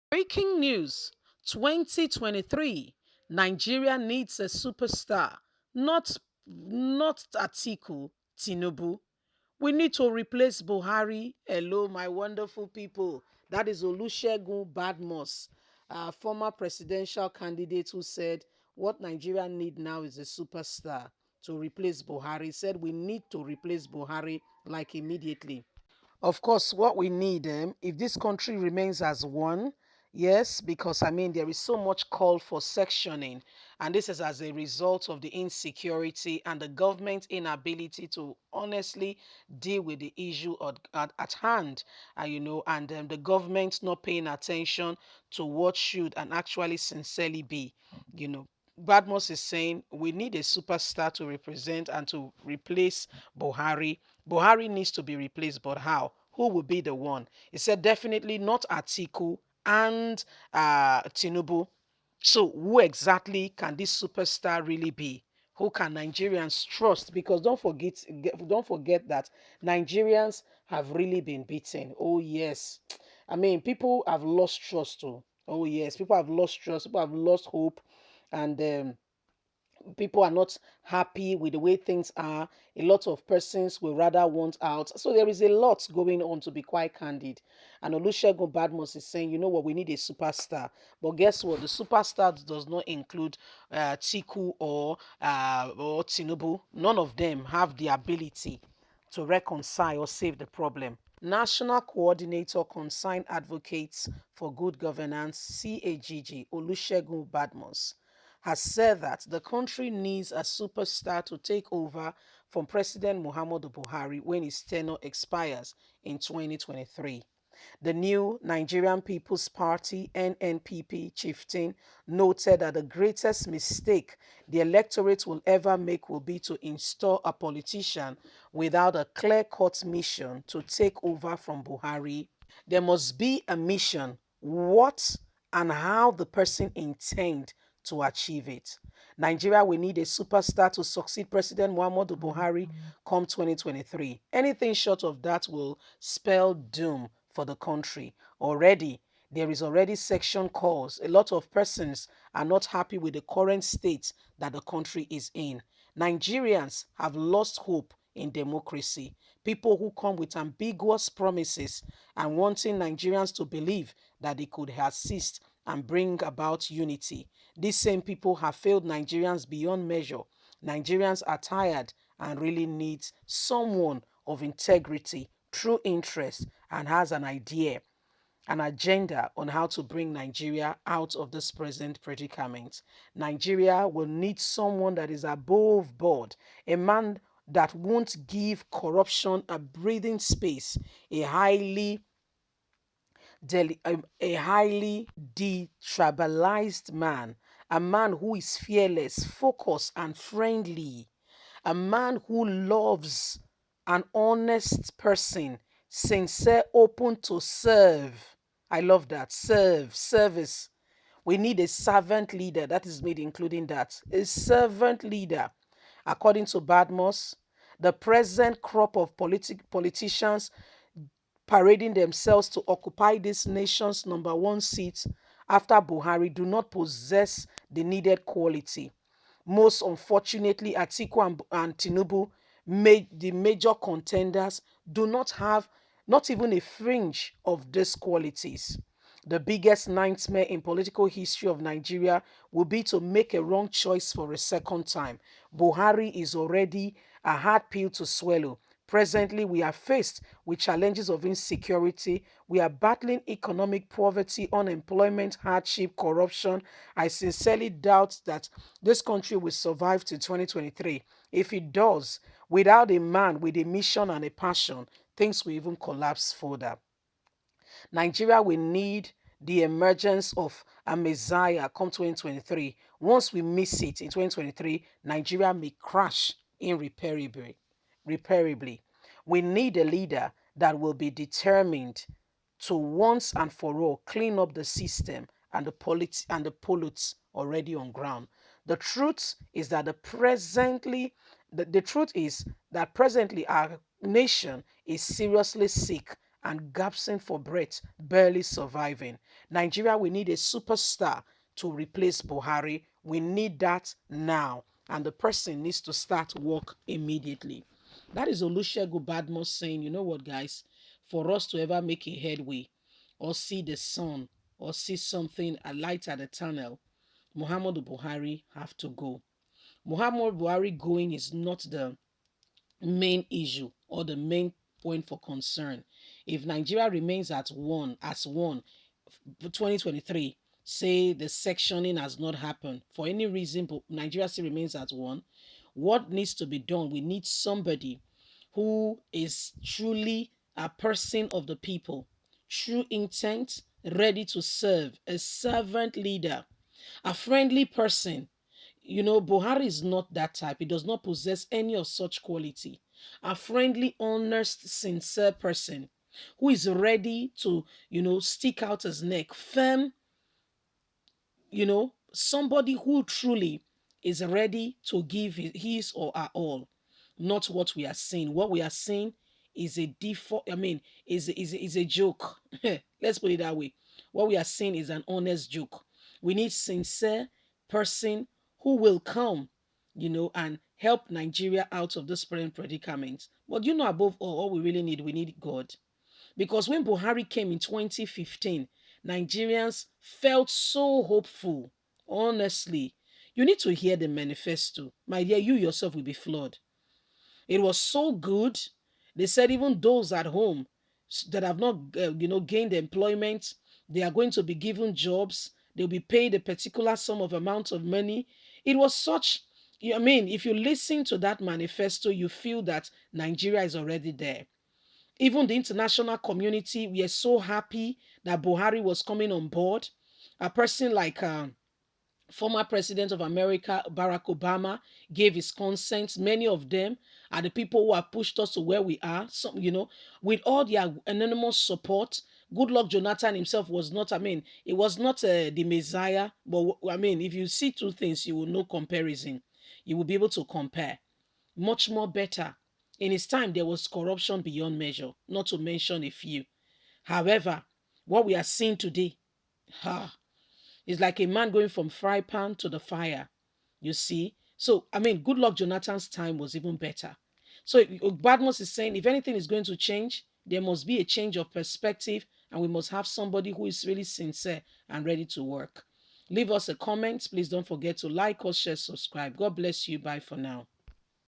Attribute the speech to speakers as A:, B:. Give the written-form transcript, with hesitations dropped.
A: Breaking news 2023. Nigeria needs a superstar, not Atiku, Tinubu. We need to replace Buhari. Hello, my wonderful people. That is Olusegun Badmus, former presidential candidate who said what Nigeria need now is a superstar to replace Buhari. He said we need to replace Buhari like immediately. Of course, what we need, if this country remains as one, yes, because I mean, there is so much call for sectioning, and this is as a result of the insecurity and the government's inability to honestly deal with the issue at hand, and the government not paying attention to what should and actually sincerely be, you know. Badmos is saying we need a superstar to represent and to replace Buhari. Buhari needs to be replaced, but how? Who will be the one? He said definitely not Atiku and Tinubu. So who exactly can this superstar really be? Who can Nigerians trust? Because don't forget that Nigerians have really been beaten. Oh yes, I mean people have lost trust too. Oh yes, people have lost trust. People have lost hope, and people are not happy with the way things are. A lot of persons will rather want out. So there is a lot going on, to be quite candid. And Olusegun Badmus is saying, you know what, we need a superstar. But guess what? The superstar does not include Tiku or Tinubu. None of them have the ability to reconcile or save the problem. National Coordinator Concerned Advocates for Good Governance, CAGG, Olusegun Badmus, has said that the country needs a superstar to take over from President Muhammadu Buhari when his tenure expires in 2023. The new Nigerian People's Party (NNPP) chieftain noted that the greatest mistake the electorate will ever make will be to install a politician without a clear-cut mission to take over from Buhari. There must be a mission, what and how the person intend to achieve it. Nigeria will need a superstar to succeed President Muhammadu Buhari come 2023. Anything short of that will spell doom for the country. There is already section calls. A lot of persons are not happy with the current state that the country is in. Nigerians have lost hope in democracy. People who come with ambiguous promises and wanting Nigerians to believe that they could assist and bring about unity. These same people have failed Nigerians beyond measure. Nigerians are tired and really need someone of integrity, true interest, and has an agenda on how to bring Nigeria out of this present predicament. Nigeria will need someone that is above board, a man that won't give corruption a breathing space, a highly detribalized man, a man who is fearless, focused, and friendly, a man who loves an honest person, sincere, open to serve. I love that. Service. We need a servant leader. That is made including that. A servant leader. According to Badmos, the present crop of politicians parading themselves to occupy this nation's number one seat after Buhari do not possess the needed quality. Most unfortunately, Atiku and Tinubu, the major contenders, do not have not even a fringe of these qualities. The biggest nightmare in political history of Nigeria will be to make a wrong choice for a second time. Buhari is already a hard pill to swallow. Presently, we are faced with challenges of insecurity. We are battling economic poverty, unemployment, hardship, corruption. I sincerely doubt that this country will survive to 2023. If it does, without a man with a mission and a passion, things will even collapse further. Nigeria will need the emergence of a messiah come 2023. Once we miss it in 2023, Nigeria may crash irreparably. We need a leader that will be determined to once and for all clean up the system and the pollutes already on ground. The truth is that the truth is that presently our nation is seriously sick and gasping for breath, barely surviving. Nigeria, we need a superstar to replace Buhari. We need that now. And the person needs to start work immediately. That is Olusegun Badmus saying, you know what, guys? For us to ever make a headway or see the sun or see something, a light at the tunnel, Muhammadu Buhari have to go. Muhammadu Buhari going is not the main issue or the main point for concern. If Nigeria remains at one, as one, 2023, say the sectioning has not happened for any reason, but Nigeria still remains at one, what needs to be done? We need somebody who is truly a person of the people, true intent, ready to serve, a servant leader, a friendly person. You know, Buhari is not that type. He does not possess any of such quality. A friendly, honest, sincere person who is ready to, stick out his neck, firm, somebody who truly is ready to give his or her all, not what we are seeing. What we are seeing is a default, is a joke. Let's put it that way. What we are seeing is an honest joke. We need sincere person who will come, and help Nigeria out of this present predicament. But above all we really need, we need God. Because when Buhari came in 2015, Nigerians felt so hopeful. Honestly, you need to hear the manifesto. My dear, you yourself will be flawed. It was so good. They said even those at home that have not, gained employment, they are going to be given jobs. They'll be paid a particular sum of amount of money. It was such, if you listen to that manifesto, you feel that Nigeria is already there. Even the international community, we are so happy that Buhari was coming on board. A person like former president of America, Barack Obama, gave his consent. Many of them are the people who have pushed us to where we are. Some, with all their anonymous support. Goodluck Jonathan himself was not, it was not the Messiah. But if you see two things, you will know comparison. You will be able to compare. Much more better. In his time, there was corruption beyond measure, not to mention a few. However, what we are seeing today, is like a man going from fry pan to the fire. You see? So, Goodluck Jonathan's time was even better. So, Badmus is saying if anything is going to change, there must be a change of perspective, and we must have somebody who is really sincere and ready to work. Leave us a comment. Please don't forget to like us, share, subscribe. God bless you. Bye for now.